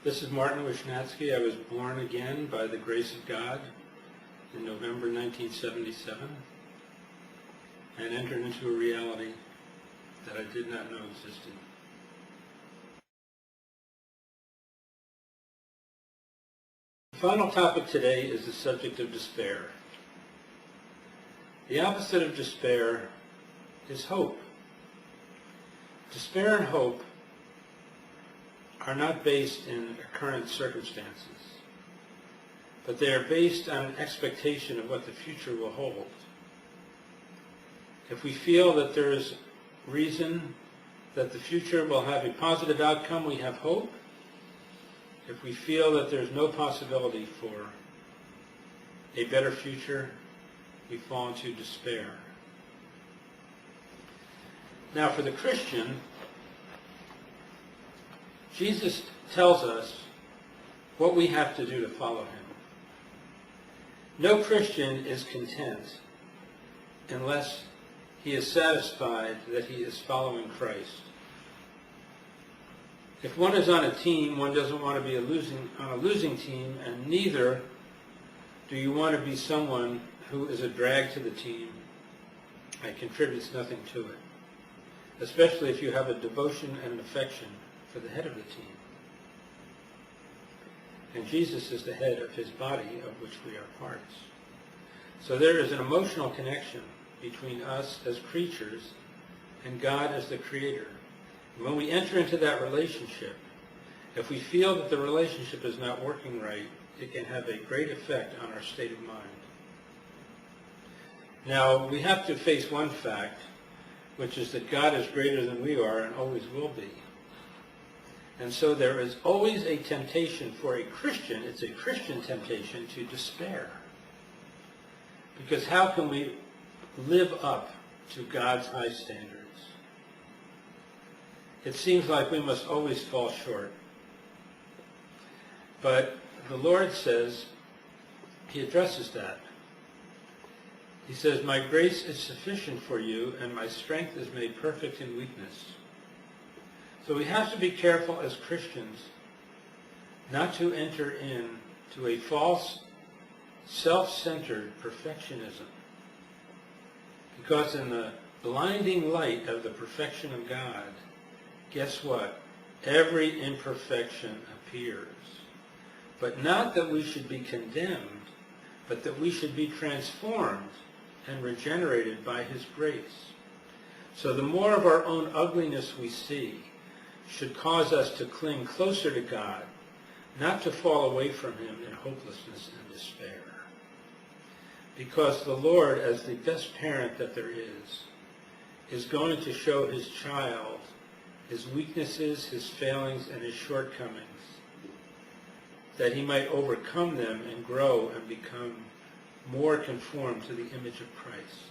This is Martin Wisnatsky. I was born again by the grace of God in November 1977 and entered into a reality that I did not know existed. The final topic today is the subject of despair. The opposite of despair is hope. Despair and hope are not based in current circumstances, but they are based on an expectation of what the future will hold. If we feel that there is reason that the future will have a positive outcome, we have hope. If we feel that there's no possibility for a better future, we fall into despair. Now, for the Christian, Jesus tells us what we have to do to follow him. No Christian is content unless he is satisfied that he is following Christ. If one is on a team, one doesn't want to be on a losing team, and neither do you want to be someone who is a drag to the team and contributes nothing to it, especially if you have a devotion and an affection for the head of the team. And Jesus is the head of his body, of which we are parts. So there is an emotional connection between us as creatures and God as the creator. And when we enter into that relationship, if we feel that the relationship is not working right, it can have a great effect on our state of mind. Now, we have to face one fact, which is that God is greater than we are and always will be. And so there is always a temptation for a Christian, it's a Christian temptation to despair. Because how can we live up to God's high standards? It seems like we must always fall short. But the Lord says, he addresses that. He says, "My grace is sufficient for you, and my strength is made perfect in weakness." So we have to be careful as Christians not to enter into a false, self-centered perfectionism. Because in the blinding light of the perfection of God, guess what? Every imperfection appears. But not that we should be condemned, but that we should be transformed and regenerated by his grace. So the more of our own ugliness we see should cause us to cling closer to God, not to fall away from him in hopelessness and despair. Because the Lord, as the best parent that there is going to show his child his weaknesses, his failings, and his shortcomings, that he might overcome them and grow and become more conformed to the image of Christ.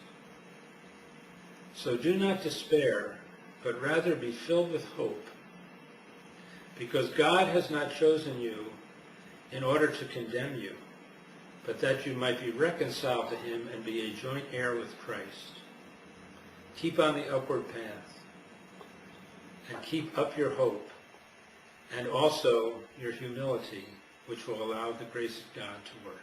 So do not despair, but rather be filled with hope, because God has not chosen you in order to condemn you, but that you might be reconciled to him and be a joint heir with Christ. Keep on the upward path, and keep up your hope, and also your humility, which will allow the grace of God to work.